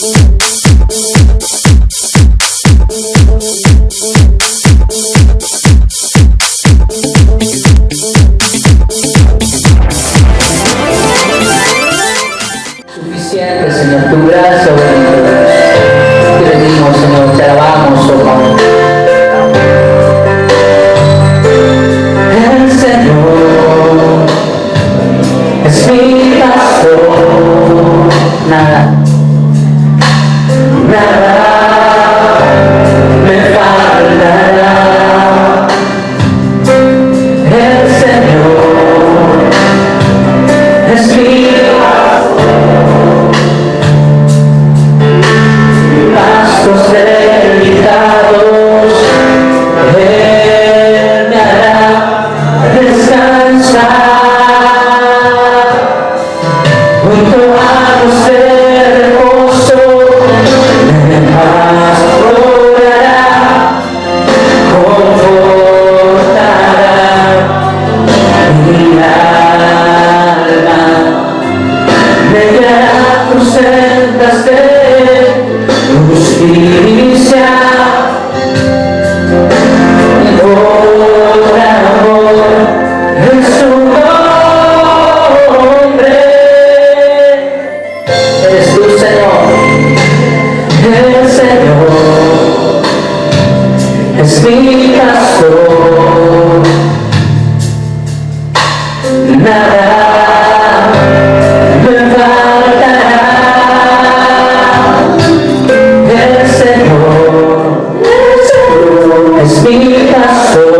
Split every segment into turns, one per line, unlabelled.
Suficiente, Señor, tu gracia, bendito Dios. Te pedimos, Señor, te alabamos, oh Padre. El Señor es mi pastor, nada me faltará. El Señor es mi pastos delicados, Él me hará descansar. Junto a aguas de reposo me pastoreará, confortará mi alma, me guiará por sendas de justicia y por amor en su nombre. Eres tú, Señor. El Señor es mi pastor, nada me faltará. El Señor es mi pastor,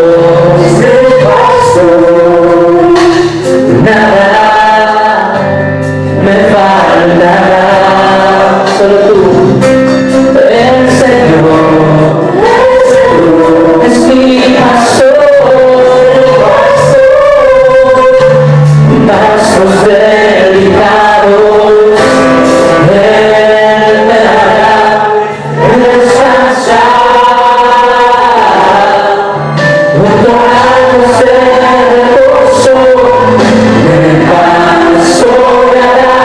nada me faltará. Solo tú. El Señor es mi pastor, pastos delicados, Él me hará descansar. Junto a aguas de reposo me pastoreará,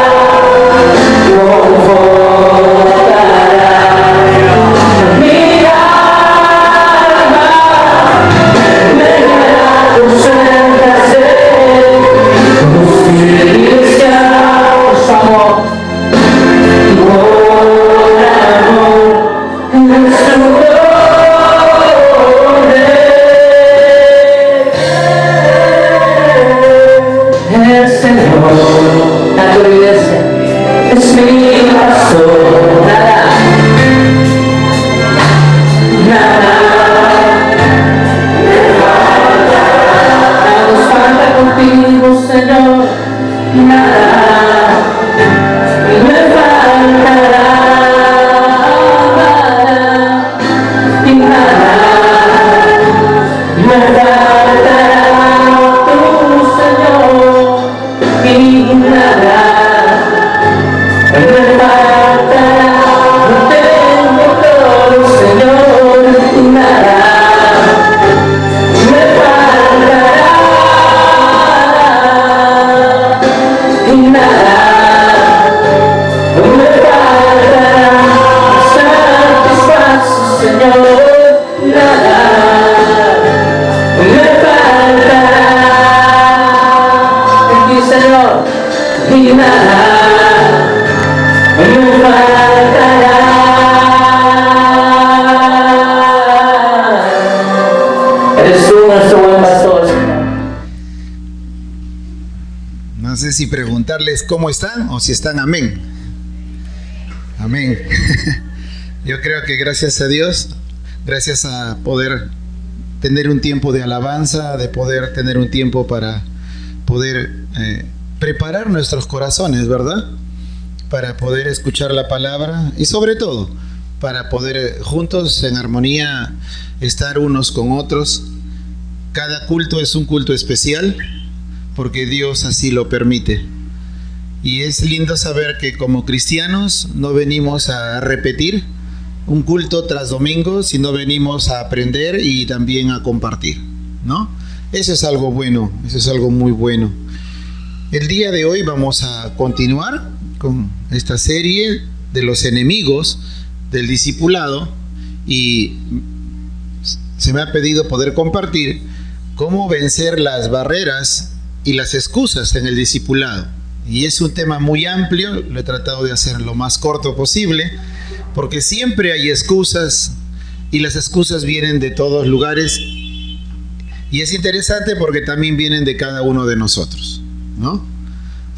confortará mi alma, me guiará por sendas de justicia, por su amor y por amor en su nombre. El Señor, la tu iglesia, es mi pastor, nada nos falta contigo, Señor, nada me faltará, y nada me faltará, tú, Señor, y nada me faltará. No tengo todo, Señor, y nada me faltará, y nada me faltará. Satisfaces, Señor, nada me faltará. En ti, Señor, y nada me faltará. Eres tú nuestro buen pastor, Señor.
No sé si preguntarles cómo están o si están amén. Amén. Yo creo que gracias a Dios, gracias a poder tener un tiempo de alabanza, de poder tener un tiempo para poder preparar nuestros corazones, ¿verdad? Para poder escuchar la palabra y sobre todo para poder juntos en armonía estar unos con otros. Cada culto es un culto especial porque Dios así lo permite. Y es lindo saber que como cristianos no venimos a repetir un culto tras domingo, sino venimos a aprender y también a compartir, ¿no? Eso es algo bueno, eso es algo muy bueno. El día de hoy vamos a continuar con esta serie de los enemigos del discipulado, y se me ha pedido poder compartir cómo vencer las barreras y las excusas en el discipulado. Y es un tema muy amplio, lo he tratado de hacer lo más corto posible, porque siempre hay excusas, y las excusas vienen de todos lugares, y es interesante porque también vienen de cada uno de nosotros, ¿no?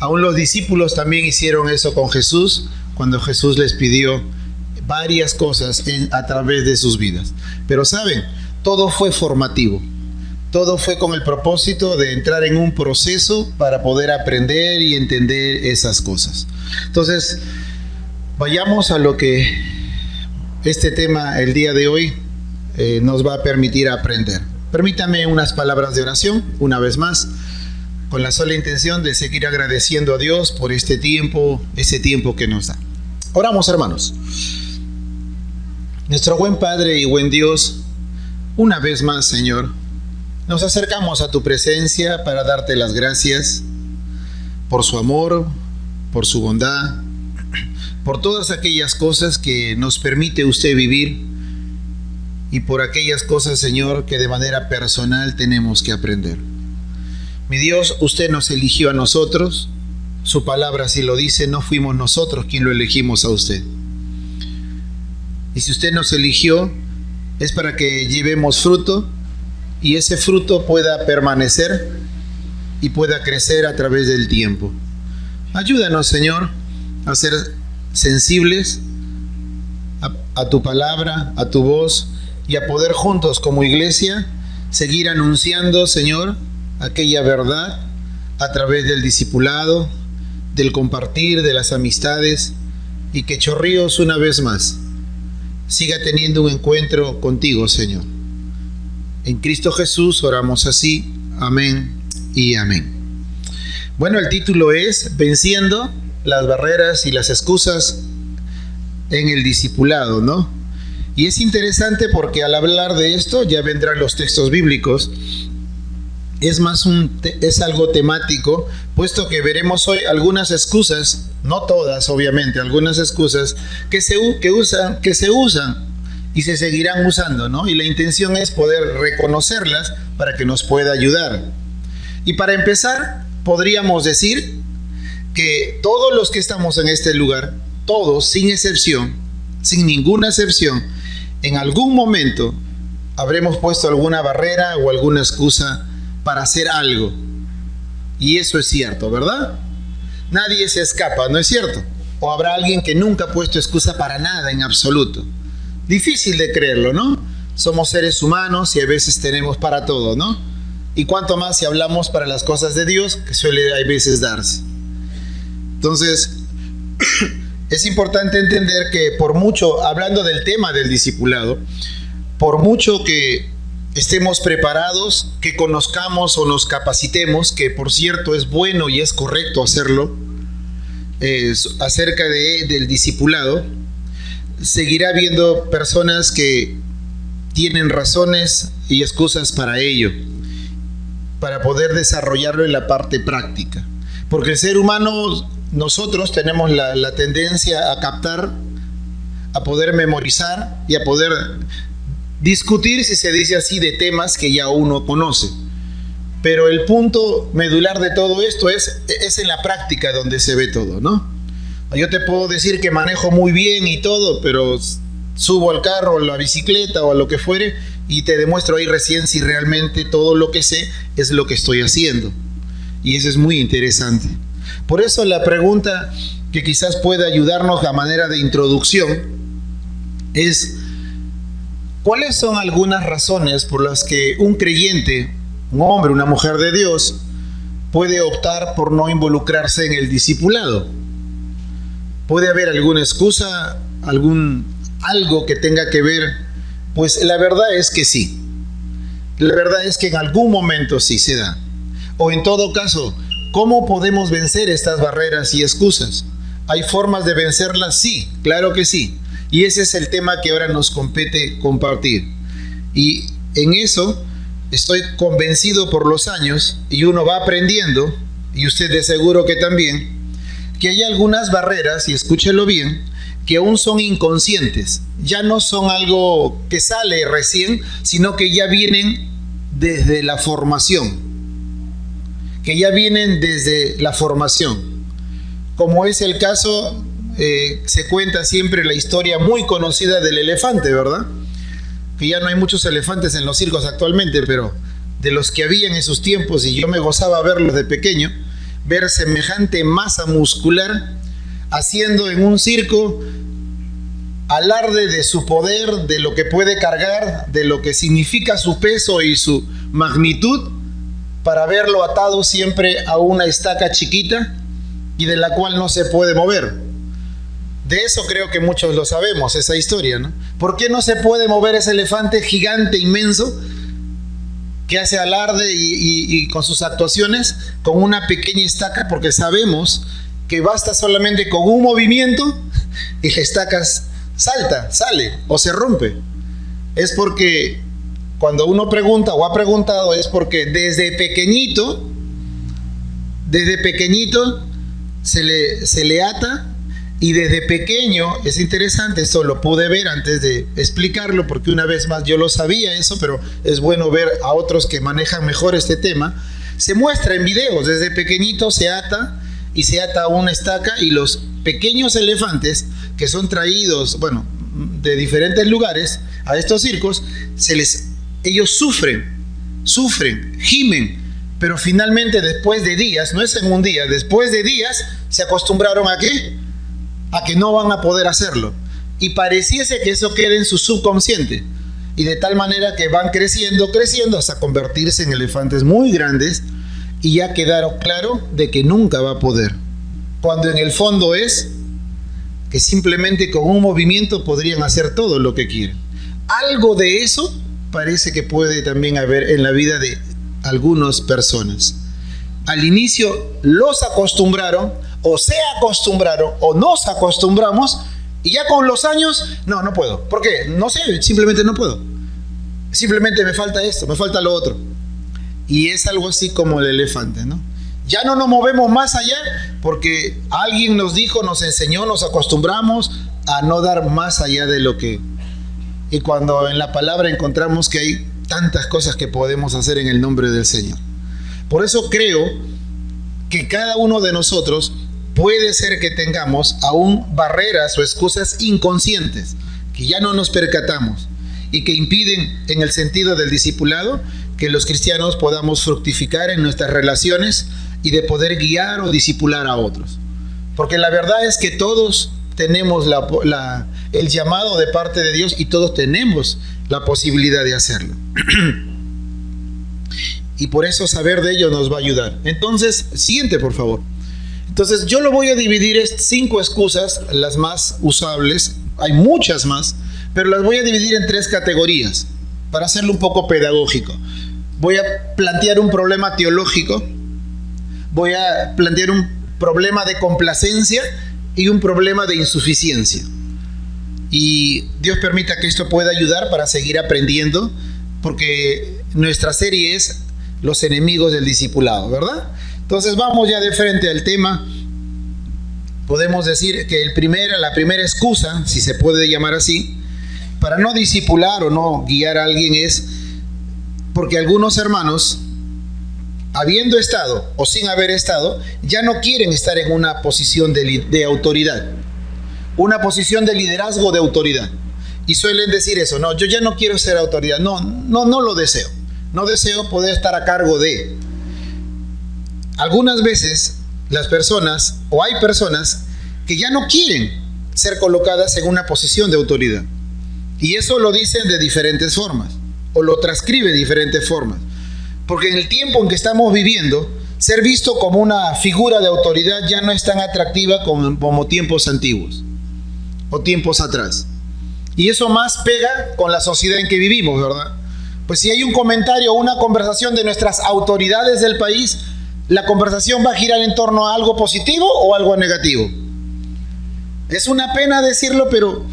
Aún los discípulos también hicieron eso con Jesús, cuando Jesús les pidió varias cosas a través de sus vidas. Pero saben, todo fue formativo. Todo fue con el propósito de entrar en un proceso para poder aprender y entender esas cosas. Entonces, vayamos a lo que este tema el día de hoy nos va a permitir aprender. Permítame unas palabras de oración, una vez más, con la sola intención de seguir agradeciendo a Dios por este tiempo, ese tiempo que nos da. Oramos, hermanos. Nuestro buen Padre y buen Dios, una vez más, Señor, nos acercamos a tu presencia para darte las gracias por su amor, por su bondad, por todas aquellas cosas que nos permite usted vivir, y por aquellas cosas, Señor, que de manera personal tenemos que aprender. Mi Dios, usted nos eligió a nosotros, su palabra así lo dice, no fuimos nosotros quien lo elegimos a usted. Y si usted nos eligió, es para que llevemos fruto, y ese fruto pueda permanecer y pueda crecer a través del tiempo. Ayúdanos, Señor, a ser sensibles a tu palabra, a tu voz, y a poder juntos como iglesia seguir anunciando, Señor, aquella verdad a través del discipulado, del compartir, de las amistades, y que Chorrillos una vez más siga teniendo un encuentro contigo, Señor. En Cristo Jesús oramos así. Amén y amén. Bueno, el título es Venciendo las barreras y las excusas en el discipulado, ¿no? Y es interesante porque al hablar de esto ya vendrán los textos bíblicos. Es algo temático, puesto que veremos hoy algunas excusas, no todas obviamente, algunas excusas que se usan y se seguirán usando, ¿no? Y la intención es poder reconocerlas para que nos pueda ayudar. Y para empezar, podríamos decir que todos los que estamos en este lugar, todos sin excepción, sin ninguna excepción, en algún momento habremos puesto alguna barrera o alguna excusa para hacer algo. Y eso es cierto, ¿verdad? Nadie se escapa, ¿no es cierto? O habrá alguien que nunca ha puesto excusa para nada en absoluto. Difícil de creerlo, ¿no? Somos seres humanos y a veces tenemos para todo, ¿no? Y cuanto más si hablamos para las cosas de Dios, que suele a veces darse. Entonces, es importante entender que por mucho, hablando del tema del discipulado, por mucho que estemos preparados, que conozcamos o nos capacitemos, que por cierto es bueno y es correcto hacerlo, acerca del discipulado, seguirá habiendo personas que tienen razones y excusas para ello, para poder desarrollarlo en la parte práctica. Porque el ser humano, nosotros tenemos la tendencia a captar, a poder memorizar y a poder discutir, si se dice así, de temas que ya uno conoce. Pero el punto medular de todo esto es en la práctica donde se ve todo, ¿no? Yo te puedo decir que manejo muy bien y todo, pero subo al carro, o a la bicicleta o a lo que fuere y te demuestro ahí recién si realmente todo lo que sé es lo que estoy haciendo. Y eso es muy interesante. Por eso la pregunta que quizás pueda ayudarnos a manera de introducción es: ¿cuáles son algunas razones por las que un creyente, un hombre, una mujer de Dios, puede optar por no involucrarse en el discipulado? ¿Puede haber alguna excusa, algo que tenga que ver? Pues la verdad es que sí. La verdad es que en algún momento sí se da. O en todo caso, ¿cómo podemos vencer estas barreras y excusas? ¿Hay formas de vencerlas? Sí, claro que sí. Y ese es el tema que ahora nos compete compartir. Y en eso estoy convencido por los años, y uno va aprendiendo, y usted de seguro que también, que hay algunas barreras, y escúchelo bien, que aún son inconscientes. Ya no son algo que sale recién, sino que ya vienen desde la formación. Que ya vienen desde la formación. Como es el caso, se cuenta siempre la historia muy conocida del elefante, ¿verdad? Que ya no hay muchos elefantes en los circos actualmente, pero de los que había en sus tiempos, y yo me gozaba verlos de pequeño, ver semejante masa muscular haciendo en un circo alarde de su poder, de lo que puede cargar, de lo que significa su peso y su magnitud, para verlo atado siempre a una estaca chiquita y de la cual no se puede mover. De eso creo que muchos lo sabemos, esa historia, ¿no? ¿Por qué no se puede mover ese elefante gigante, inmenso, que hace alarde y con sus actuaciones con una pequeña estaca? Porque sabemos que basta solamente con un movimiento y la estaca salta, sale o se rompe. Es porque cuando uno pregunta o ha preguntado, es porque desde pequeñito se le ata, y desde pequeño, es interesante, esto lo pude ver antes de explicarlo, porque una vez más yo lo sabía eso, pero es bueno ver a otros que manejan mejor este tema. Se muestra en videos, desde pequeñito se ata a una estaca, y los pequeños elefantes que son traídos, bueno, de diferentes lugares a estos circos, ellos sufren, gimen, pero finalmente después de días, no es en un día, después de días se acostumbraron ¿a qué? A que no van a poder hacerlo. Y pareciese que eso quede en su subconsciente. Y de tal manera que van creciendo hasta convertirse en elefantes muy grandes, y ya quedaron claro de que nunca va a poder. Cuando en el fondo es que simplemente con un movimiento podrían hacer todo lo que quieren. Algo de eso parece que puede también haber en la vida de algunas personas. Al inicio los acostumbraron, o se acostumbraron, o nos acostumbramos, y ya con los años, no puedo. ¿Por qué? No sé, simplemente no puedo. Simplemente me falta esto, me falta lo otro. Y es algo así como el elefante, ¿no? Ya no nos movemos más allá porque alguien nos dijo, nos enseñó, nos acostumbramos a no dar más allá de lo que... Y cuando en la palabra encontramos que hay tantas cosas que podemos hacer en el nombre del Señor. Por eso creo que cada uno de nosotros puede ser que tengamos aún barreras o excusas inconscientes que ya no nos percatamos y que impiden, en el sentido del discipulado, que los cristianos podamos fructificar en nuestras relaciones y de poder guiar o discipular a otros. Porque la verdad es que todos tenemos el llamado de parte de Dios, y todos tenemos la posibilidad de hacerlo. Y por eso saber de ello nos va a ayudar. Entonces, siguiente por favor. Entonces yo lo voy a dividir en 5 excusas, las más usables. Hay muchas más, pero las voy a dividir en 3 categorías para hacerlo un poco pedagógico. Voy a plantear un problema teológico, voy a plantear un problema de complacencia y un problema de insuficiencia. Y Dios permita que esto pueda ayudar para seguir aprendiendo, porque nuestra serie es los enemigos del discipulado, ¿verdad? Entonces vamos ya de frente al tema. Podemos decir que la primera excusa, si se puede llamar así, para no discipular o no guiar a alguien es porque algunos hermanos, habiendo estado o sin haber estado, ya no quieren estar en una posición de autoridad, una posición de liderazgo de autoridad. Y suelen decir eso, no, yo ya no quiero ser autoridad, no lo deseo. No deseo poder estar a cargo de. Algunas veces las personas, o hay personas que ya no quieren ser colocadas en una posición de autoridad. Y eso lo dicen de diferentes formas, o lo transcriben de diferentes formas. Porque en el tiempo en que estamos viviendo, ser visto como una figura de autoridad ya no es tan atractiva como tiempos antiguos o tiempos atrás. Y eso más pega con la sociedad en que vivimos, ¿verdad? Pues si hay un comentario o una conversación de nuestras autoridades del país, la conversación va a girar en torno a algo positivo o algo negativo. Es una pena decirlo, pero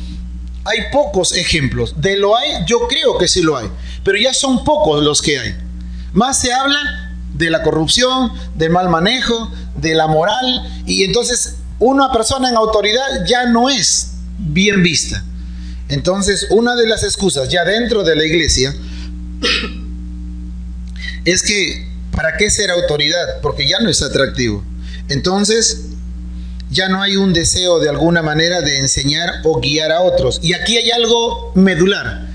hay pocos ejemplos. De lo hay, yo creo que sí lo hay, pero ya son pocos los que hay. Más se habla de la corrupción, del mal manejo, de la moral, y entonces una persona en autoridad ya no es bien vista. Entonces, una de las excusas ya dentro de la iglesia es que, ¿para qué ser autoridad? Porque ya no es atractivo. Entonces, ya no hay un deseo de alguna manera de enseñar o guiar a otros. Y aquí hay algo medular.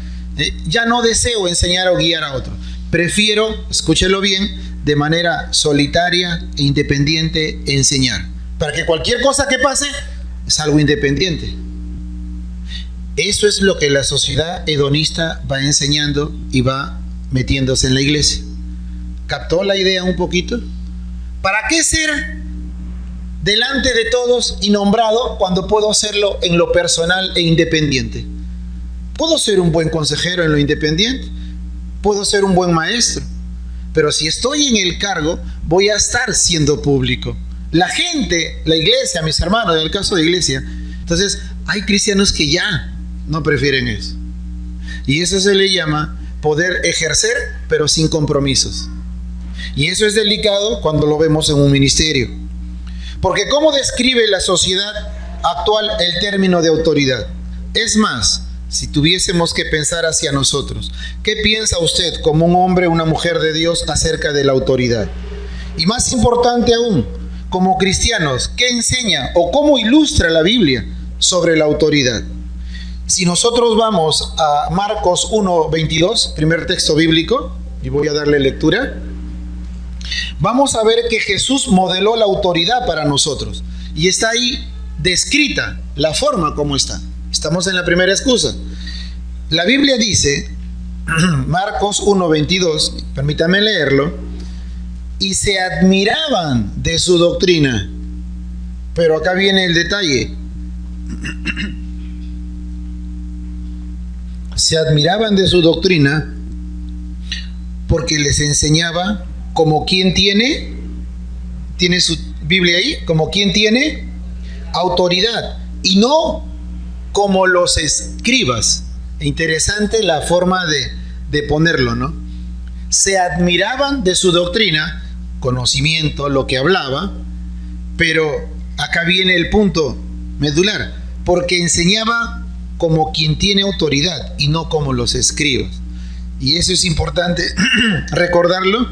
Ya no deseo enseñar o guiar a otros. Prefiero, escúchelo bien, de manera solitaria e independiente enseñar. Para que cualquier cosa que pase, es algo independiente. Eso es lo que la sociedad hedonista va enseñando y va metiéndose en la iglesia. ¿Captó la idea un poquito? ¿Para qué ser delante de todos y nombrado cuando puedo hacerlo en lo personal e independiente? Puedo ser un buen consejero en lo independiente, puedo ser un buen maestro, pero si estoy en el cargo, voy a estar siendo público. La gente, la iglesia, mis hermanos, en el caso de iglesia, entonces hay cristianos que ya no prefieren eso. Y eso se le llama poder ejercer, pero sin compromisos. Y eso es delicado cuando lo vemos en un ministerio. Porque ¿cómo describe la sociedad actual el término de autoridad? Es más, si tuviésemos que pensar hacia nosotros, ¿qué piensa usted como un hombre o una mujer de Dios acerca de la autoridad? Y más importante aún, como cristianos, ¿qué enseña o cómo ilustra la Biblia sobre la autoridad? Si nosotros vamos a Marcos 1:22, primer texto bíblico, y voy a darle lectura, vamos a ver que Jesús modeló la autoridad para nosotros. Y está ahí descrita la forma como está. Estamos en la primera excusa. La Biblia dice, Marcos 1:22, permítame leerlo, y se admiraban de su doctrina. Pero acá viene el detalle. Se admiraban de su doctrina porque les enseñaba como quien tiene su Biblia ahí, como quien tiene autoridad y no como los escribas. Interesante la forma de ponerlo, ¿no? Se admiraban de su doctrina, conocimiento, lo que hablaba, pero acá viene el punto medular, porque enseñaba como quien tiene autoridad y no como los escribas. Y eso es importante recordarlo.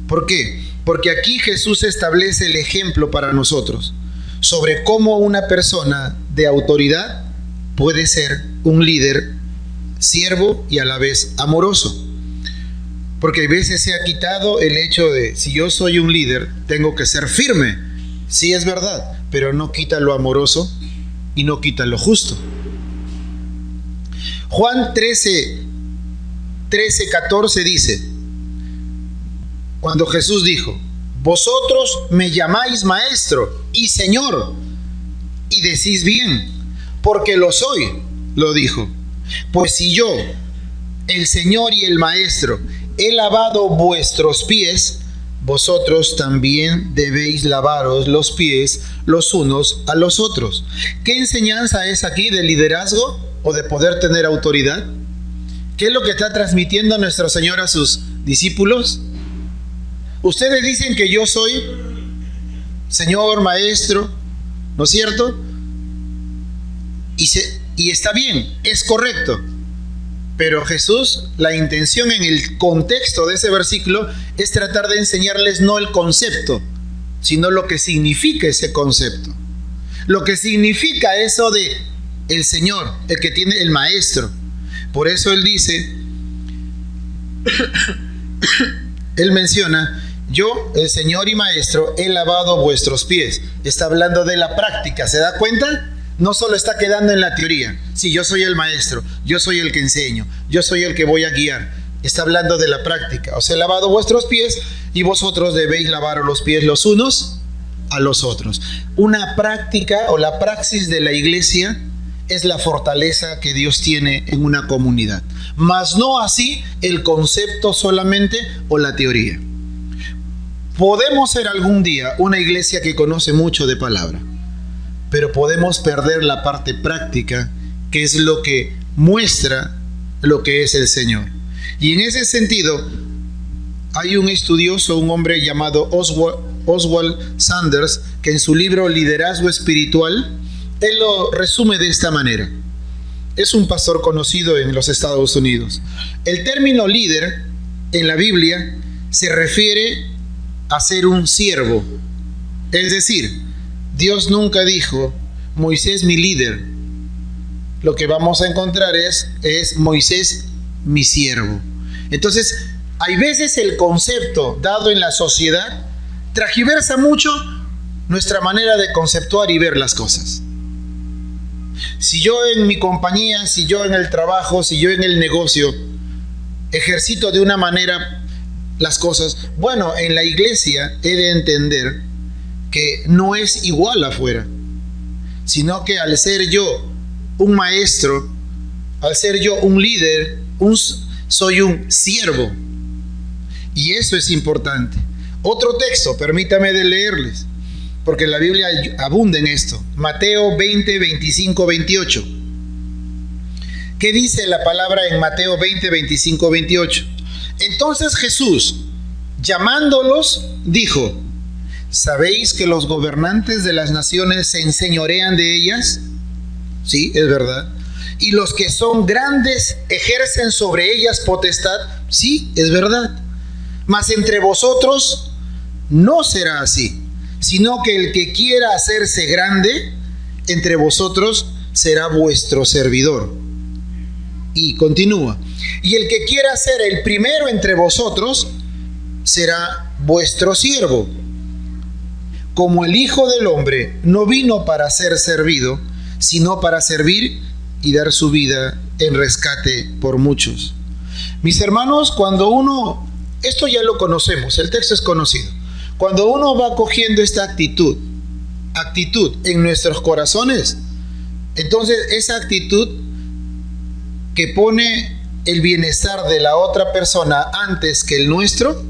¿Por qué? Porque aquí Jesús establece el ejemplo para nosotros sobre cómo una persona de autoridad puede ser un líder siervo y a la vez amoroso. Porque a veces se ha quitado el hecho de, si yo soy un líder, tengo que ser firme. Sí, es verdad, pero no quita lo amoroso y no quita lo justo. Juan 13:14 dice, cuando Jesús dijo, vosotros me llamáis maestro y señor, y decís bien, porque lo soy, lo dijo. Pues si yo, el Señor y el Maestro, he lavado vuestros pies, vosotros también debéis lavaros los pies los unos a los otros. ¿Qué enseñanza es aquí de liderazgo o de poder tener autoridad? ¿Qué es lo que está transmitiendo nuestro Señor a sus discípulos? Ustedes dicen que yo soy Señor, Maestro, ¿no es cierto? Y está bien, es correcto. Pero Jesús, la intención en el contexto de ese versículo es tratar de enseñarles no el concepto, sino lo que significa ese concepto. Lo que significa eso de el Señor, el que tiene el Maestro. Por eso Él dice, Él menciona, yo, el Señor y Maestro, he lavado vuestros pies. Está hablando de la práctica, ¿se da cuenta? No solo está quedando en la teoría. Sí, yo soy el maestro, yo soy el que enseño, yo soy el que voy a guiar. Está hablando de la práctica. Os he lavado vuestros pies y vosotros debéis lavar los pies los unos a los otros. Una práctica o la praxis de la iglesia es la fortaleza que Dios tiene en una comunidad. Mas no así el concepto solamente o la teoría. Podemos ser algún día una iglesia que conoce mucho de palabra, pero podemos perder la parte práctica, que es lo que muestra lo que es el Señor. Y en ese sentido, hay un estudioso, un hombre llamado Oswald Sanders, que en su libro Liderazgo Espiritual, él lo resume de esta manera. Es un pastor conocido en los Estados Unidos. El término líder en la Biblia se refiere a ser un siervo. Es decir, Dios nunca dijo, Moisés mi líder. Lo que vamos a encontrar es Moisés mi siervo. Entonces, hay veces el concepto dado en la sociedad transgiversa mucho nuestra manera de conceptuar y ver las cosas. Si yo en mi compañía, si yo en el trabajo, si yo en el negocio ejercito de una manera las cosas, bueno, en la iglesia he de entender que no es igual afuera, sino que al ser yo un maestro, al ser yo un líder, soy un siervo. Y eso es importante. Otro texto, permítame de leerles, porque la Biblia abunda en esto. Mateo 20, 25, 28. ¿Qué dice la palabra en Mateo 20, 25, 28? Entonces Jesús, llamándolos, dijo: ¿sabéis que los gobernantes de las naciones se enseñorean de ellas? Sí, es verdad. Y los que son grandes ejercen sobre ellas potestad. Sí, es verdad. Mas entre vosotros no será así, sino que el que quiera hacerse grande entre vosotros será vuestro servidor. Y continúa: y el que quiera ser el primero entre vosotros será vuestro siervo. Como el Hijo del Hombre no vino para ser servido, sino para servir y dar su vida en rescate por muchos. Mis hermanos, cuando uno, esto ya lo conocemos, el texto es conocido, cuando uno va cogiendo esta actitud en nuestros corazones, entonces esa actitud que pone el bienestar de la otra persona antes que el nuestro,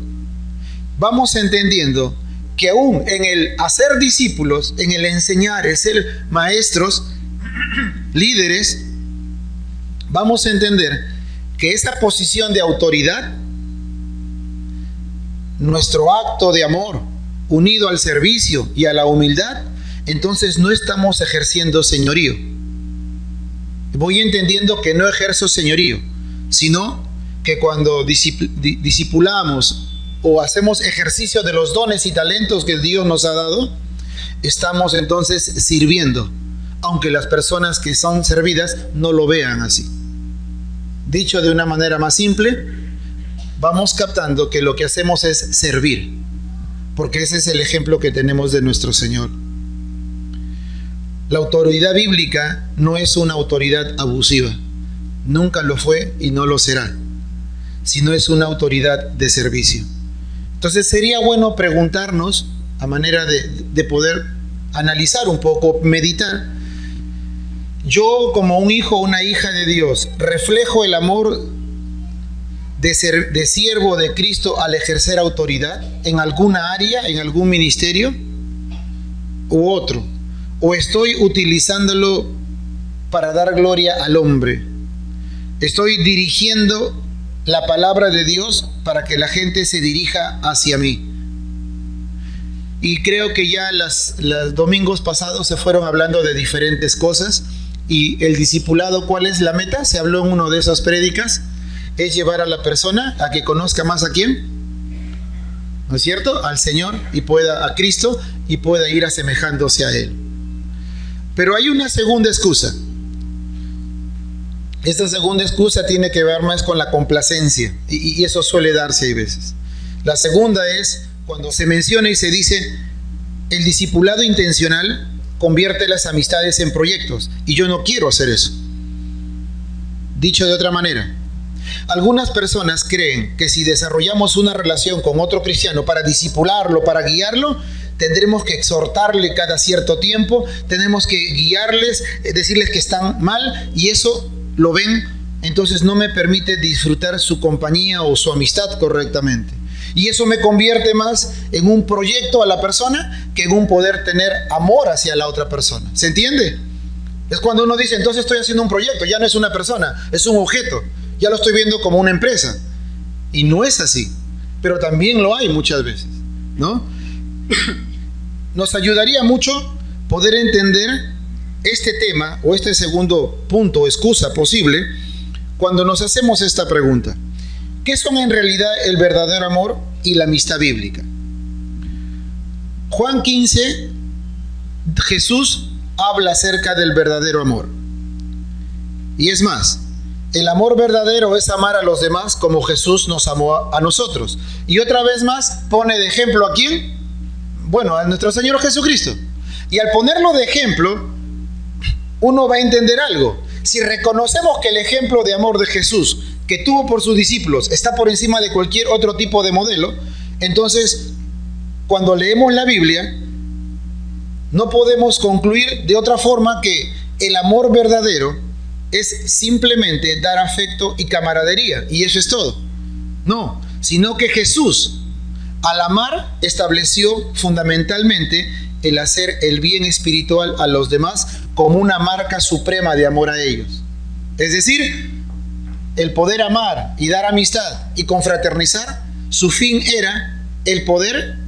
vamos entendiendo que aún en el hacer discípulos, en el enseñar, el ser maestros, líderes, vamos a entender que esa posición de autoridad, nuestro acto de amor unido al servicio y a la humildad, entonces no estamos ejerciendo señorío. Voy entendiendo que no ejerzo señorío, sino que cuando discipulamos o hacemos ejercicio de los dones y talentos que Dios nos ha dado, estamos entonces sirviendo, aunque las personas que son servidas no lo vean así. Dicho de una manera más simple, vamos captando que lo que hacemos es servir, porque ese es el ejemplo que tenemos de nuestro Señor. La autoridad bíblica no es una autoridad abusiva, nunca lo fue y no lo será, sino es una autoridad de servicio. Entonces sería bueno preguntarnos, a manera de poder analizar un poco, meditar: yo como un hijo o una hija de Dios, ¿reflejo el amor de siervo de Cristo al ejercer autoridad en alguna área, en algún ministerio u otro? ¿O estoy utilizándolo para dar gloria al hombre? ¿Estoy dirigiendo la palabra de Dios para que la gente se dirija hacia mí? Y creo que ya los domingos pasados se fueron hablando de diferentes cosas. Y el discipulado, ¿cuál es la meta? Se habló en una de esas prédicas. Es llevar a la persona a que conozca más a quién, ¿no es cierto? Al Señor, y a Cristo, y pueda ir asemejándose a Él. Pero hay una segunda excusa. Esta segunda excusa tiene que ver más con la complacencia, y eso suele darse a veces. La segunda es cuando se menciona y se dice: el discipulado intencional convierte las amistades en proyectos, y yo no quiero hacer eso. Dicho de otra manera, algunas personas creen que si desarrollamos una relación con otro cristiano para discipularlo, para guiarlo, tendremos que exhortarle cada cierto tiempo, tenemos que guiarles, decirles que están mal, y eso lo ven, entonces no me permite disfrutar su compañía o su amistad correctamente. Y eso me convierte más en un proyecto a la persona que en un poder tener amor hacia la otra persona. ¿Se entiende? Es cuando uno dice: entonces estoy haciendo un proyecto, ya no es una persona, es un objeto, ya lo estoy viendo como una empresa. Y no es así, pero también lo hay muchas veces, ¿no? nos ayudaría mucho poder entender este tema o este segundo punto, excusa posible, cuando nos hacemos esta pregunta. ¿Qué son en realidad el verdadero amor y la amistad bíblica? Juan 15, Jesús habla acerca del verdadero amor. Y es más, el amor verdadero es amar a los demás como Jesús nos amó a nosotros. Y otra vez más pone de ejemplo ¿a quién? Bueno, a nuestro Señor Jesucristo. Y al ponerlo de ejemplo, uno va a entender algo. Si reconocemos que el ejemplo de amor de Jesús que tuvo por sus discípulos está por encima de cualquier otro tipo de modelo, entonces cuando leemos la Biblia no podemos concluir de otra forma que el amor verdadero es simplemente dar afecto y camaradería, y eso es todo. No, sino que Jesús, al amar, estableció fundamentalmente el hacer el bien espiritual a los demás como una marca suprema de amor a ellos. Es decir, el poder amar y dar amistad y confraternizar, su fin era el poder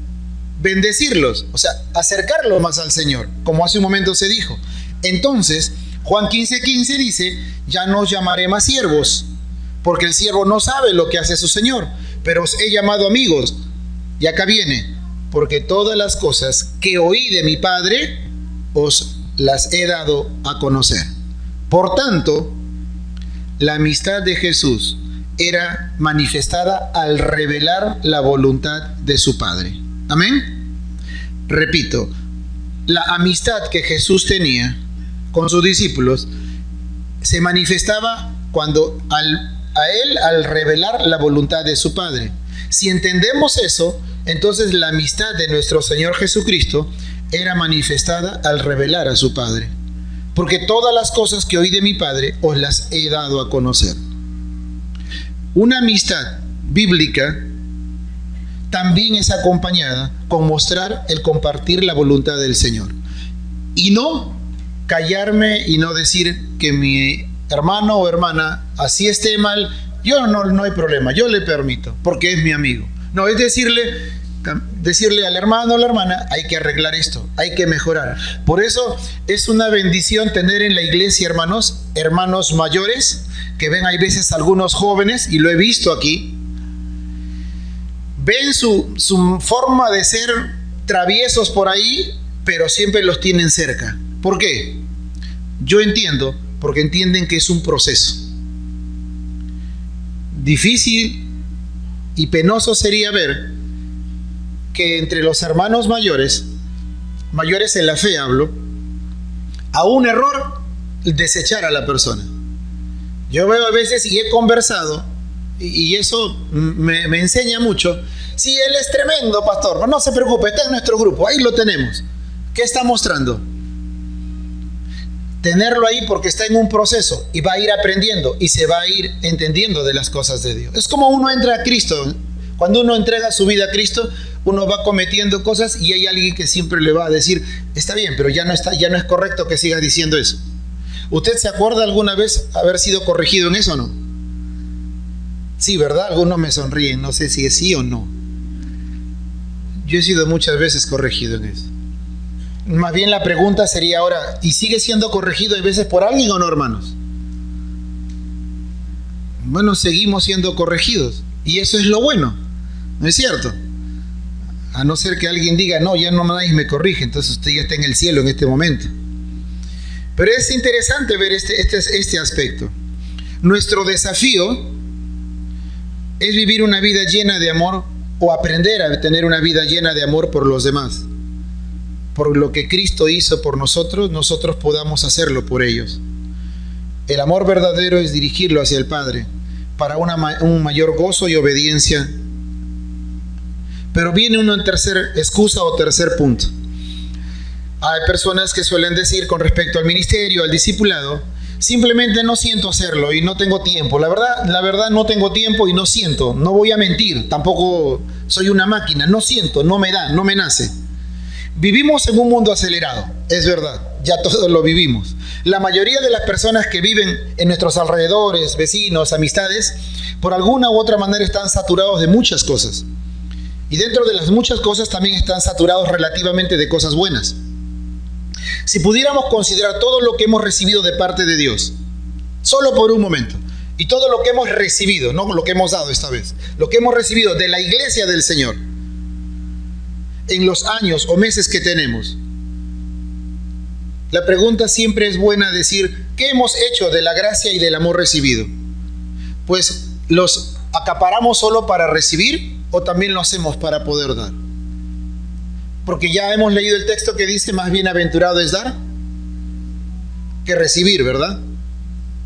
bendecirlos, o sea, acercarlos más al Señor, como hace un momento se dijo. Entonces, Juan 15:15 dice, ya no os llamaré más siervos, porque el siervo no sabe lo que hace su Señor, pero os he llamado amigos. Y acá viene, porque todas las cosas que oí de mi Padre, os las he dado a conocer. Por tanto, la amistad de Jesús era manifestada al revelar la voluntad de su Padre. Amén. Repito, la amistad que Jesús tenía con sus discípulos se manifestaba cuando al revelar la voluntad de su Padre. Si entendemos eso, entonces la amistad de nuestro Señor Jesucristo era manifestada al revelar a su Padre. Porque todas las cosas que oí de mi Padre os las he dado a conocer. Una amistad bíblica también es acompañada con mostrar el compartir la voluntad del Señor. Y no callarme y no decir que mi hermano o hermana así esté mal, yo no hay problema, yo le permito, porque es mi amigo. No, es decirle al hermano o la hermana, hay que arreglar esto, hay que mejorar. Por eso es una bendición tener en la iglesia hermanos mayores, que ven hay veces algunos jóvenes, y lo he visto aquí, ven su forma de ser traviesos por ahí, pero siempre los tienen cerca. ¿Por qué? Yo entiendo, porque entienden que es un proceso. Difícil y penoso sería ver que entre los hermanos mayores en la fe hablo, a un error desechar a la persona. Yo veo a veces y he conversado, y eso me enseña mucho. Sí, él es tremendo, pastor, no se preocupe, está en nuestro grupo, ahí lo tenemos. ¿Qué está mostrando? Tenerlo ahí porque está en un proceso y va a ir aprendiendo y se va a ir entendiendo de las cosas de Dios. Es como uno entra a Cristo. Cuando uno entrega su vida a Cristo, uno va cometiendo cosas y hay alguien que siempre le va a decir, está bien, pero ya no es correcto que sigas diciendo eso. ¿Usted se acuerda alguna vez haber sido corregido en eso o no? Sí, ¿verdad? Algunos me sonríen, no sé si es sí o no. Yo he sido muchas veces corregido en eso. Más bien la pregunta sería ahora, ¿y sigue siendo corregido a veces por alguien o no, hermanos? Bueno, seguimos siendo corregidos y eso es lo bueno, ¿no es cierto? A no ser que alguien diga, no, ya no nadie me corrige, entonces usted ya está en el cielo en este momento. Pero es interesante ver este aspecto. Nuestro desafío es vivir una vida llena de amor o aprender a tener una vida llena de amor por los demás. Por lo que Cristo hizo por nosotros, nosotros podamos hacerlo por ellos. El amor verdadero es dirigirlo hacia el Padre para un mayor gozo y obediencia. Pero viene una tercera excusa o tercer punto. Hay personas que suelen decir con respecto al ministerio, al discipulado, simplemente no siento hacerlo y no tengo tiempo. La verdad no tengo tiempo y no siento. No voy a mentir, tampoco soy una máquina. No siento, no me da, no me nace. Vivimos en un mundo acelerado, es verdad, ya todos lo vivimos. La mayoría de las personas que viven en nuestros alrededores, vecinos, amistades, por alguna u otra manera están saturados de muchas cosas. Y dentro de las muchas cosas también están saturados relativamente de cosas buenas. Si pudiéramos considerar todo lo que hemos recibido de parte de Dios, solo por un momento, y todo lo que hemos recibido, no lo que hemos dado esta vez, lo que hemos recibido de la iglesia del Señor, en los años o meses que tenemos, la pregunta siempre es buena decir, ¿qué hemos hecho de la gracia y del amor recibido? Pues, ¿los acaparamos solo para recibir o también lo hacemos para poder dar? Porque ya hemos leído el texto que dice, más bienaventurado es dar que recibir, ¿verdad?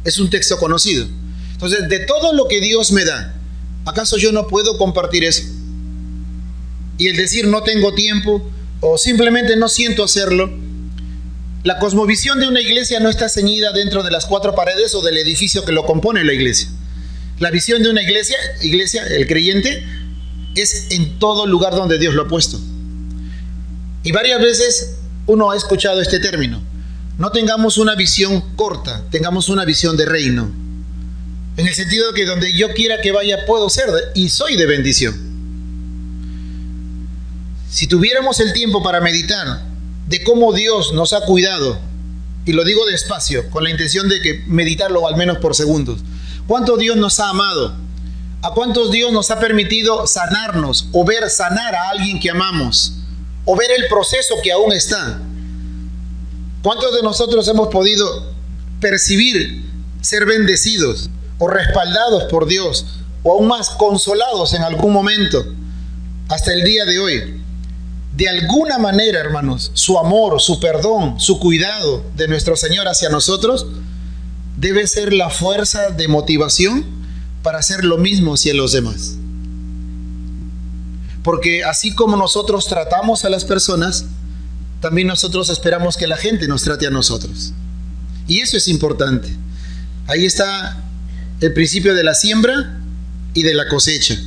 Es un texto conocido. Entonces, de todo lo que Dios me da, ¿acaso yo no puedo compartir eso? Y el decir no tengo tiempo o simplemente no siento hacerlo. La cosmovisión de una iglesia no está ceñida dentro de las cuatro paredes o del edificio que lo compone la iglesia. La visión de una iglesia, el creyente, es en todo lugar donde Dios lo ha puesto. Y varias veces uno ha escuchado este término. No tengamos una visión corta, tengamos una visión de reino. En el sentido de que donde yo quiera que vaya puedo ser y soy de bendición. Si tuviéramos el tiempo para meditar de cómo Dios nos ha cuidado, y lo digo despacio, con la intención de que meditarlo al menos por segundos, cuánto Dios nos ha amado, a cuántos Dios nos ha permitido sanarnos o ver sanar a alguien que amamos, o ver el proceso que aún está. ¿Cuántos de nosotros hemos podido percibir ser bendecidos o respaldados por Dios, o aún más consolados en algún momento hasta el día de hoy? De alguna manera, hermanos, su amor, su perdón, su cuidado de nuestro Señor hacia nosotros debe ser la fuerza de motivación para hacer lo mismo hacia los demás. Porque así como nosotros tratamos a las personas, también nosotros esperamos que la gente nos trate a nosotros. Y eso es importante. Ahí está el principio de la siembra y de la cosecha.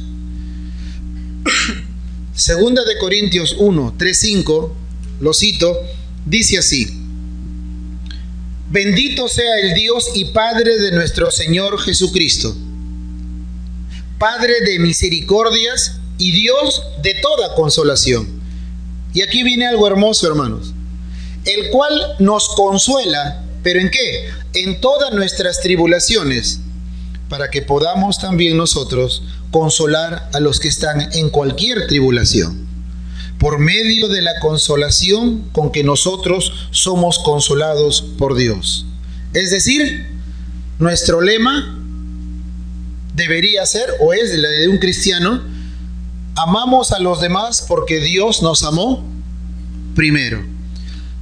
Segunda de Corintios 1, 3, 5, lo cito, dice así: bendito sea el Dios y Padre de nuestro Señor Jesucristo, Padre de misericordias y Dios de toda consolación. Y aquí viene algo hermoso, hermanos, el cual nos consuela, ¿pero en qué? En todas nuestras tribulaciones, para que podamos también nosotros consolar a los que están en cualquier tribulación, por medio de la consolación con que nosotros somos consolados por Dios. Es decir, nuestro lema debería ser, o es la de un cristiano: amamos a los demás porque Dios nos amó primero.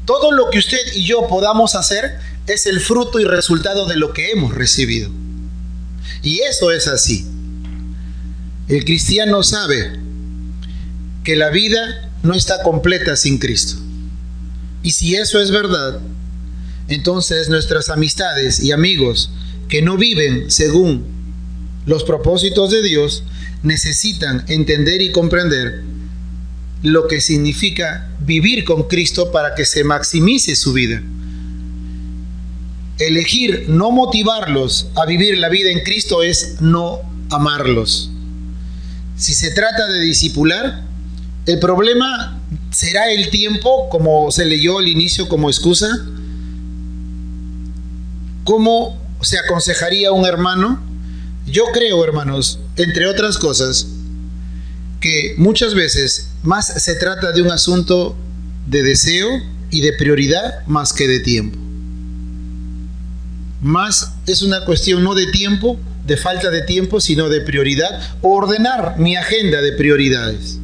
Todo lo que usted y yo podamos hacer es el fruto y resultado de lo que hemos recibido. Y eso es así. El cristiano sabe que la vida no está completa sin Cristo. Y si eso es verdad, entonces nuestras amistades y amigos que no viven según los propósitos de Dios necesitan entender y comprender lo que significa vivir con Cristo para que se maximice su vida. Elegir no motivarlos a vivir la vida en Cristo es no amarlos. Si se trata de discipular, el problema será el tiempo, como se leyó al inicio como excusa. ¿Cómo se aconsejaría a un hermano? Yo creo, hermanos, entre otras cosas, que muchas veces más se trata de un asunto de deseo y de prioridad más que de tiempo. Más es una cuestión no de tiempo, de falta de tiempo, sino de prioridad, o ordenar mi agenda de prioridades.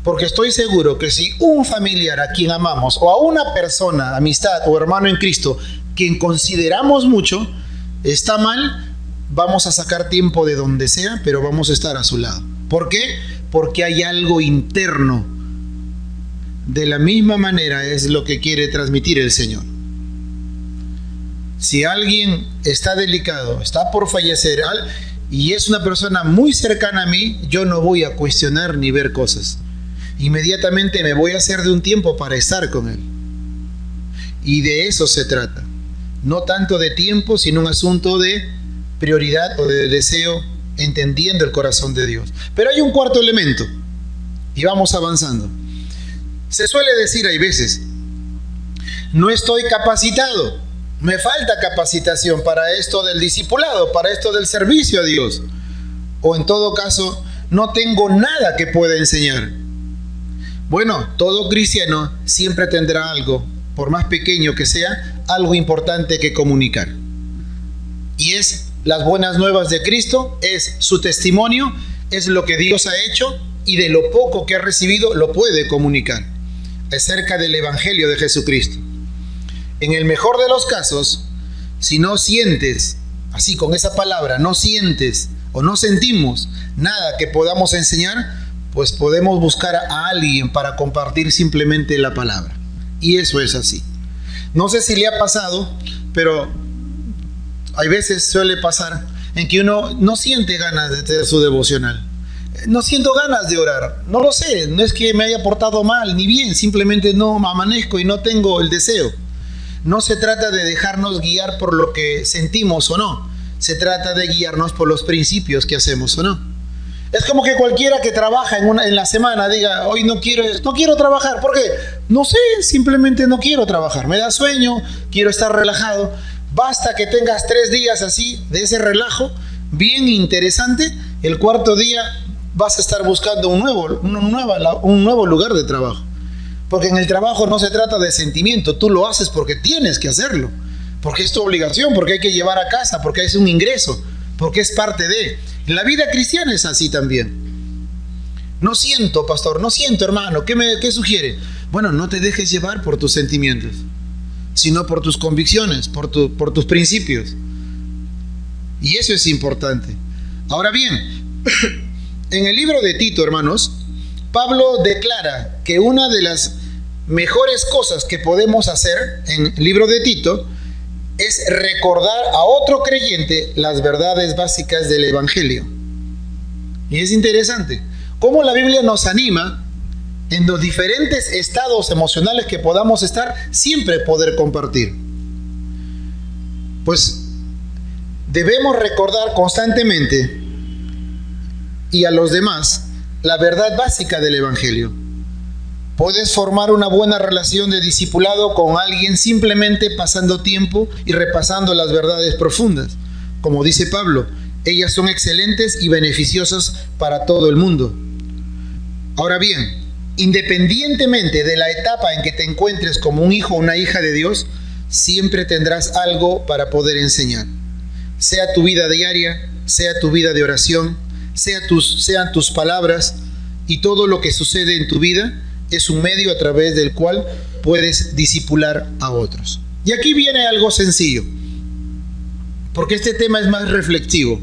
Porque estoy seguro que si un familiar a quien amamos, o a una persona, amistad o hermano en Cristo, quien consideramos mucho, está mal, vamos a sacar tiempo de donde sea, pero vamos a estar a su lado. ¿Por qué? Porque hay algo interno. De la misma manera es lo que quiere transmitir el Señor. Si alguien está delicado, está por fallecer, y es una persona muy cercana a mí, yo no voy a cuestionar ni ver cosas. Inmediatamente me voy a hacer de un tiempo para estar con él. Y de eso se trata. No tanto de tiempo, sino un asunto de prioridad o de deseo, entendiendo el corazón de Dios. Pero hay un cuarto elemento. y vamos avanzando. Se suele decir, hay veces, no estoy capacitado, me falta capacitación para esto del discipulado, para esto del servicio a Dios. O en todo caso, no tengo nada que pueda enseñar. Bueno, todo cristiano siempre tendrá algo, por más pequeño que sea, algo importante que comunicar. Y es las buenas nuevas de Cristo, es su testimonio, es lo que Dios ha hecho y de lo poco que ha recibido lo puede comunicar acerca del Evangelio de Jesucristo. En el mejor de los casos, si no sientes, así con esa palabra, no sientes o no sentimos nada que podamos enseñar, pues podemos buscar a alguien para compartir simplemente la palabra. Y eso es así. No sé si le ha pasado, pero hay veces suele pasar en que uno no siente ganas de tener su devocional. No siento ganas de orar. No lo sé, no es que me haya portado mal ni bien, simplemente no amanezco y no tengo el deseo. No se trata de dejarnos guiar por lo que sentimos o no. Se trata de guiarnos por los principios que hacemos o no. Es como que cualquiera que trabaja en la semana diga, hoy no quiero trabajar. ¿Por qué? No sé, simplemente no quiero trabajar. Me da sueño, quiero estar relajado. Basta que tengas 3 días así, de ese relajo, bien interesante. El cuarto día vas a estar buscando un nuevo lugar de trabajo. Porque en el trabajo no se trata de sentimiento, tú lo haces porque tienes que hacerlo, porque es tu obligación, porque hay que llevar a casa, porque es un ingreso, porque es parte de. En la vida cristiana es así también. No siento, pastor, no siento, hermano, ¿qué sugiere? Bueno, no te dejes llevar por tus sentimientos, sino por tus convicciones, por tus principios. Y eso es importante. Ahora bien, en el libro de Tito, hermanos, Pablo declara que una de las mejores cosas que podemos hacer en el libro de Tito es recordar a otro creyente las verdades básicas del Evangelio. Y es interesante cómo la Biblia nos anima en los diferentes estados emocionales que podamos estar, siempre poder compartir. Pues debemos recordar constantemente y a los demás la verdad básica del Evangelio. Puedes formar una buena relación de discipulado con alguien simplemente pasando tiempo y repasando las verdades profundas. Como dice Pablo, ellas son excelentes y beneficiosas para todo el mundo. Ahora bien, independientemente de la etapa en que te encuentres como un hijo o una hija de Dios, siempre tendrás algo para poder enseñar. Sea tu vida diaria, sea tu vida de oración, sean tus palabras, y todo lo que sucede en tu vida es un medio a través del cual puedes discipular a otros. Y aquí viene algo sencillo, porque este tema es más reflexivo.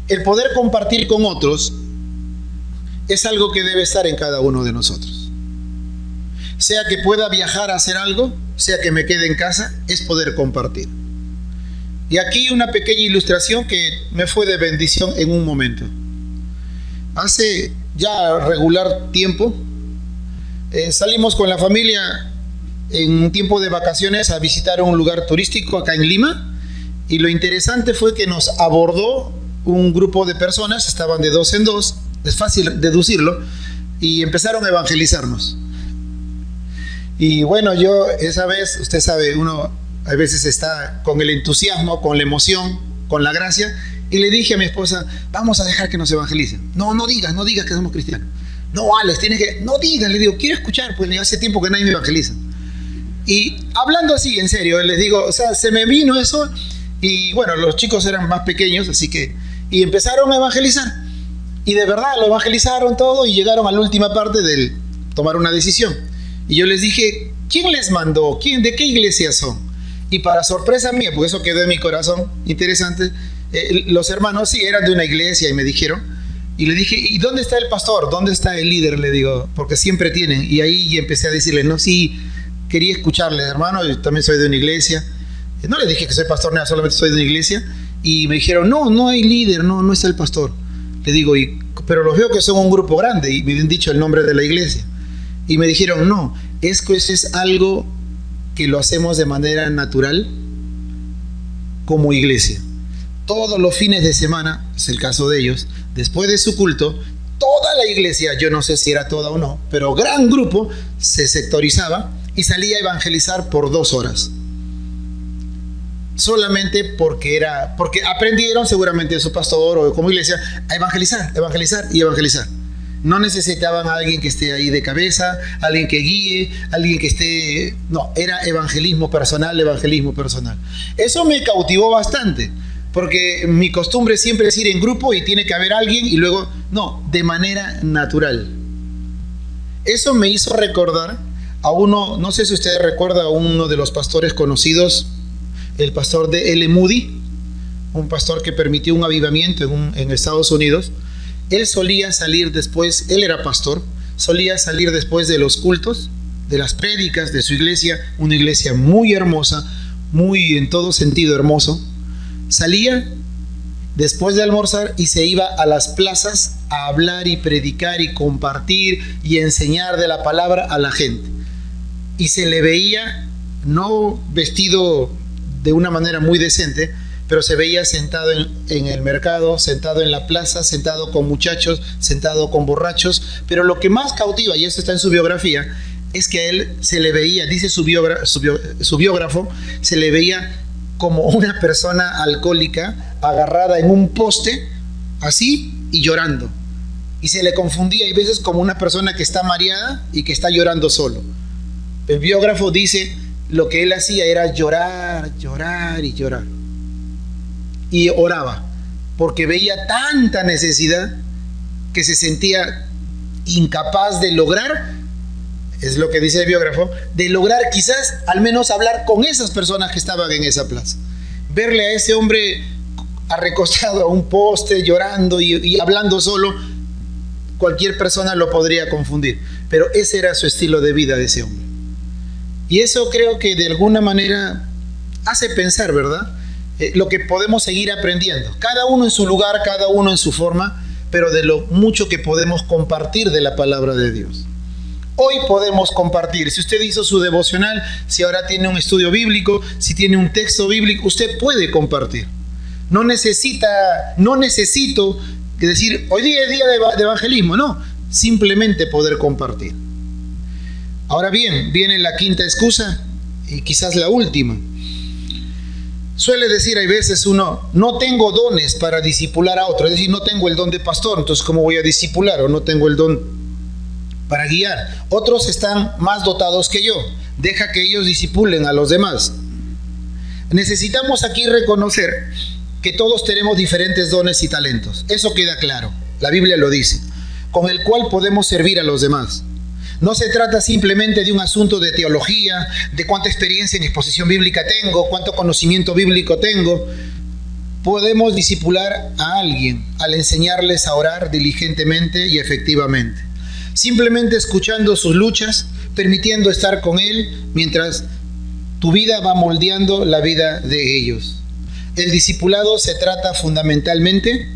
El poder compartir con otros es algo que debe estar en cada uno de nosotros. Sea que pueda viajar a hacer algo, sea que me quede en casa, es poder compartir. Y aquí una pequeña ilustración que me fue de bendición en un momento. Hace ya regular tiempo, salimos con la familia en un tiempo de vacaciones a visitar un lugar turístico acá en Lima, y lo interesante fue que nos abordó un grupo de personas, estaban de 2 en 2, es fácil deducirlo, y empezaron a evangelizarnos. Y bueno, yo esa vez, usted sabe, uno a veces está con el entusiasmo, con la emoción, con la gracia, y le dije a mi esposa, vamos a dejar que nos evangelicen. No digas que somos cristianos. No, Alex, tienes que, no digas, le digo, quiero escuchar, pues hace tiempo que nadie me evangeliza. Y hablando así, en serio, les digo, o sea, se me vino eso, y bueno, los chicos eran más pequeños, así que, y empezaron a evangelizar. Y de verdad lo evangelizaron todo y llegaron a la última parte del tomar una decisión. Y yo les dije, ¿quién les mandó? ¿De qué iglesia son? Y para sorpresa mía, porque eso quedó en mi corazón, interesante, los hermanos sí eran de una iglesia y me dijeron, y le dije, ¿y dónde está el pastor? ¿Dónde está el líder? Le digo, porque siempre tienen. Y ahí empecé a decirles, no, sí, quería escucharles, hermano, yo también soy de una iglesia. No les dije que soy pastor, nada, solamente soy de una iglesia. Y me dijeron, no hay líder, no está el pastor. Le digo, pero los veo que son un grupo grande, y me han dicho el nombre de la iglesia. Y me dijeron, no, es que eso es algo que lo hacemos de manera natural como iglesia. Todos los fines de semana, es el caso de ellos, después de su culto, toda la iglesia, yo no sé si era toda o no, pero gran grupo se sectorizaba y salía a evangelizar por 2 horas. Solamente porque aprendieron seguramente de su pastor o como iglesia a evangelizar, evangelizar y evangelizar. No necesitaban a alguien que esté ahí de cabeza, alguien que guíe, alguien que esté... No, era evangelismo personal, evangelismo personal. Eso me cautivó bastante, porque mi costumbre siempre es ir en grupo y tiene que haber alguien y luego... No, de manera natural. Eso me hizo recordar a uno, no sé si usted recuerda a uno de los pastores conocidos, el pastor de L. Moody, un pastor que permitió un avivamiento en Estados Unidos. Él solía salir después, él era pastor, solía salir después de los cultos, de las prédicas de su iglesia, una iglesia muy hermosa, muy en todo sentido hermoso. Salía después de almorzar y se iba a las plazas a hablar y predicar y compartir y enseñar de la palabra a la gente. Y se le veía, no vestido de una manera muy decente, pero se veía sentado en el mercado, sentado en la plaza, sentado con muchachos, sentado con borrachos. Pero lo que más cautiva, y eso está en su biografía, es que a él se le veía, dice su biógrafo, se le veía como una persona alcohólica agarrada en un poste, así, y llorando. Y se le confundía hay veces como una persona que está mareada y que está llorando solo. El biógrafo dice, lo que él hacía era llorar, llorar y llorar. Y oraba, porque veía tanta necesidad que se sentía incapaz de lograr, es lo que dice el biógrafo, de lograr quizás al menos hablar con esas personas que estaban en esa plaza. Verle a ese hombre recostado a un poste, llorando y hablando solo, cualquier persona lo podría confundir, pero ese era su estilo de vida de ese hombre. Y eso creo que de alguna manera hace pensar, ¿verdad? Lo que podemos seguir aprendiendo, cada uno en su lugar, cada uno en su forma, pero de lo mucho que podemos compartir de la palabra de Dios. Hoy podemos compartir, si usted hizo su devocional, si ahora tiene un estudio bíblico, si tiene un texto bíblico, usted puede compartir. No necesito decir, hoy día es día de evangelismo, no, simplemente poder compartir. Ahora bien, viene la quinta excusa y quizás la última. Suele decir, hay veces uno, no tengo dones para discipular a otro, es decir, no tengo el don de pastor, entonces ¿cómo voy a discipular? O no tengo el don para guiar. Otros están más dotados que yo, deja que ellos discipulen a los demás. Necesitamos aquí reconocer que todos tenemos diferentes dones y talentos, eso queda claro, la Biblia lo dice, con el cual podemos servir a los demás. No se trata simplemente de un asunto de teología, de cuánta experiencia en exposición bíblica tengo, cuánto conocimiento bíblico tengo. Podemos discipular a alguien al enseñarles a orar diligentemente y efectivamente. Simplemente escuchando sus luchas, permitiendo estar con él mientras tu vida va moldeando la vida de ellos. El discipulado se trata fundamentalmente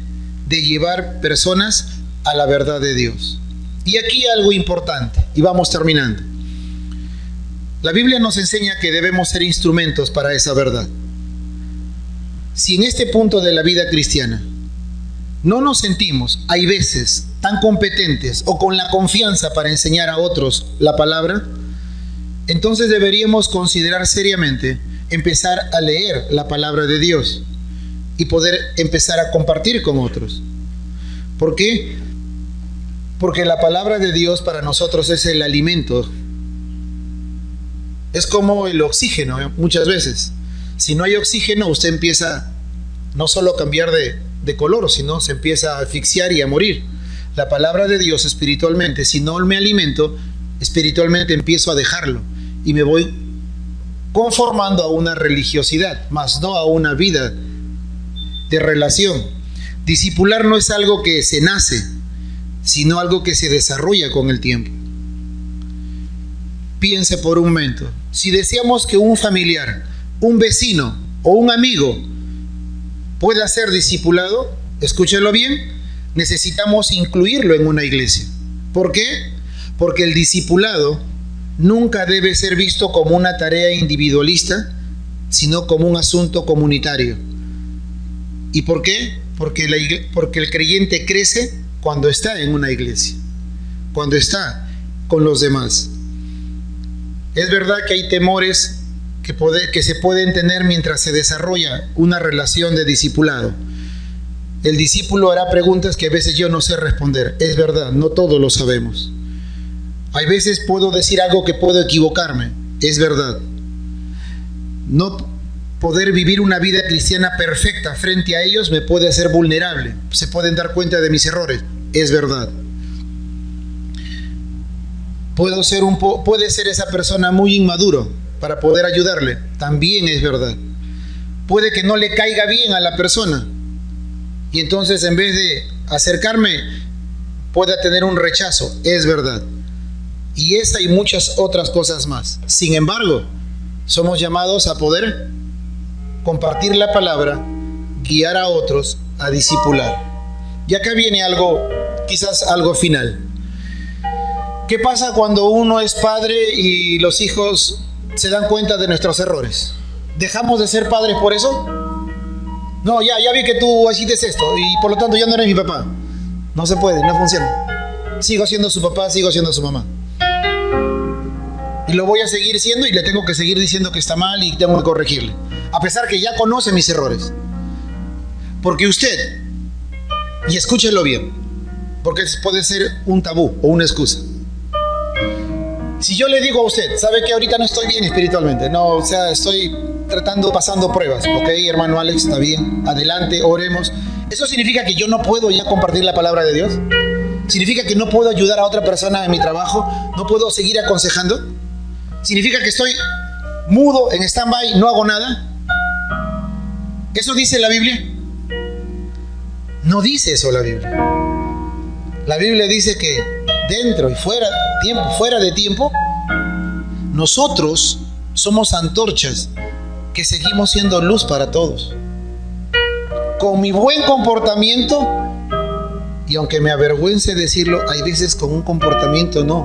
de llevar personas a la verdad de Dios. Y aquí algo importante, y vamos terminando. La Biblia nos enseña que debemos ser instrumentos para esa verdad. Si en este punto de la vida cristiana no nos sentimos, hay veces, tan competentes o con la confianza para enseñar a otros la palabra, entonces deberíamos considerar seriamente empezar a leer la palabra de Dios y poder empezar a compartir con otros. ¿Por qué? Porque la palabra de Dios para nosotros es el alimento. Es como el oxígeno, muchas veces. Si no hay oxígeno, usted empieza no solo a cambiar de color, sino se empieza a asfixiar y a morir. La palabra de Dios espiritualmente, si no me alimento, espiritualmente empiezo a dejarlo y me voy conformando a una religiosidad, más no a una vida de relación. Discipular no es algo que se nace, sino algo que se desarrolla con el tiempo. Piense por un momento, si deseamos que un familiar, un vecino o un amigo pueda ser discipulado, escúchelo bien, necesitamos incluirlo en una iglesia. ¿Por qué? Porque el discipulado nunca debe ser visto como una tarea individualista, sino como un asunto comunitario. ¿Y por qué? Porque el creyente crece cuando está en una iglesia, cuando está con los demás. Es verdad que hay temores que se pueden tener mientras se desarrolla una relación de discipulado. El discípulo hará preguntas que a veces yo no sé responder. Es verdad, no todos lo sabemos. Hay veces puedo decir algo que puedo equivocarme. Es verdad. No poder vivir una vida cristiana perfecta frente a ellos me puede hacer vulnerable. Se pueden dar cuenta de mis errores. Es verdad. Puede ser esa persona muy inmaduro para poder ayudarle. También es verdad. Puede que no le caiga bien a la persona y entonces en vez de acercarme pueda tener un rechazo. Es verdad. Y esa y muchas otras cosas más. Sin embargo, somos llamados a poder compartir la palabra, guiar a otros, a discipular. Y acá viene algo, quizás algo final. ¿Qué pasa cuando uno es padre y los hijos se dan cuenta de nuestros errores? ¿Dejamos de ser padres por eso? No, ya vi que tú hiciste esto y por lo tanto ya no eres mi papá. No se puede, no funciona. Sigo siendo su papá, sigo siendo su mamá. Y lo voy a seguir siendo y le tengo que seguir diciendo que está mal y tengo que corregirle. A pesar que ya conoce mis errores. Porque usted, y escúchelo bien, porque puede ser un tabú o una excusa. Si yo le digo a usted, ¿sabe que ahorita no estoy bien espiritualmente? No, o sea, estoy pasando pruebas. Ok, hermano Alex, está bien, adelante, oremos. ¿Eso significa que yo no puedo ya compartir la palabra de Dios? ¿Significa que no puedo ayudar a otra persona en mi trabajo? ¿No puedo seguir aconsejando? ¿Significa que estoy mudo, en stand-by, no hago nada? ¿Eso dice la Biblia? No dice eso la Biblia. La Biblia dice que dentro y fuera de tiempo, nosotros somos antorchas que seguimos siendo luz para todos. Con mi buen comportamiento, y aunque me avergüence decirlo, hay veces con un comportamiento no.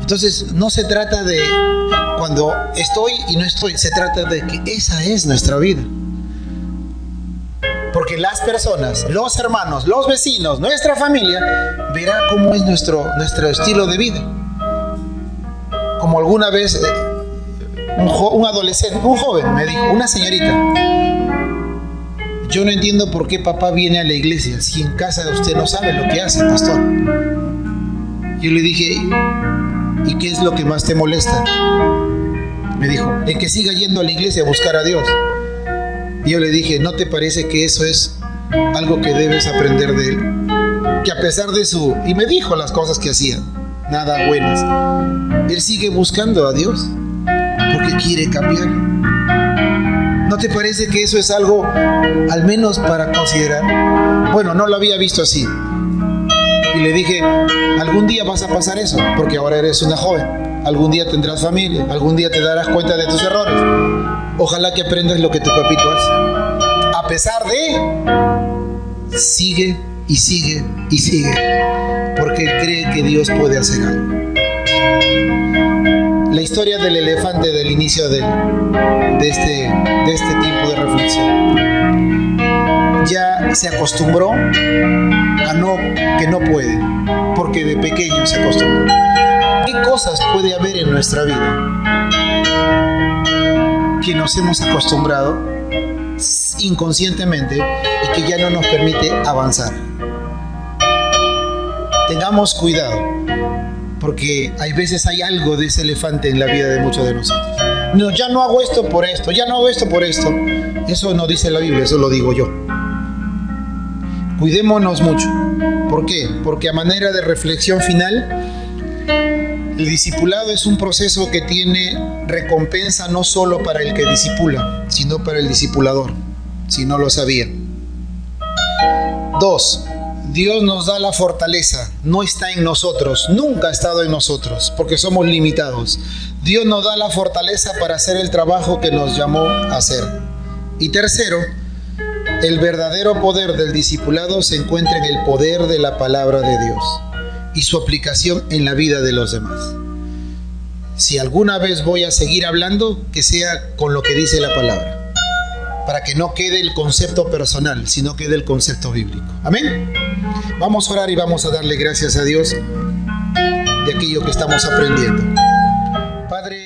Entonces no se trata de cuando estoy y no estoy, se trata de que esa es nuestra vida. Porque las personas, los hermanos, los vecinos, nuestra familia, verá cómo es nuestro estilo de vida. Como alguna vez un adolescente, un joven me dijo, una señorita, yo no entiendo por qué papá viene a la iglesia si en casa usted no sabe lo que hace, pastor. Yo le dije, ¿y qué es lo que más te molesta? Me dijo, en que siga yendo a la iglesia a buscar a Dios. Y yo le dije, ¿no te parece que eso es algo que debes aprender de él? Que a pesar de y me dijo las cosas que hacía, nada buenas, él sigue buscando a Dios porque quiere cambiar. ¿No te parece que eso es algo al menos para considerar? Bueno, no lo había visto así. Y le dije, algún día vas a pasar eso, porque ahora eres una joven. Algún día tendrás familia, algún día te darás cuenta de tus errores. Ojalá que aprendas lo que tu papito hace. A pesar de, sigue y sigue y sigue, porque él cree que Dios puede hacer algo. La historia del elefante del inicio de este tiempo de reflexión. Ya se acostumbró a que no puede, porque de pequeño se acostumbró. ¿Qué cosas puede haber en nuestra vida que nos hemos acostumbrado inconscientemente y que ya no nos permite avanzar? Tengamos cuidado, porque hay veces hay algo de ese elefante en la vida de muchos de nosotros. No, ya no hago esto por esto, ya no hago esto por esto. Eso no dice la Biblia, eso lo digo yo. Cuidémonos mucho. ¿Por qué? Porque a manera de reflexión final, el discipulado es un proceso que tiene recompensa no solo para el que discipula, sino para el discipulador, si no lo sabía. 2. Dios nos da la fortaleza, no está en nosotros, nunca ha estado en nosotros, porque somos limitados. Dios nos da la fortaleza para hacer el trabajo que nos llamó a hacer. Y tercero, el verdadero poder del discipulado se encuentra en el poder de la palabra de Dios y su aplicación en la vida de los demás. Si alguna vez voy a seguir hablando, que sea con lo que dice la palabra. para que no quede el concepto personal, sino quede el concepto bíblico. Amén. Vamos a orar y vamos a darle gracias a Dios de aquello que estamos aprendiendo. Padre,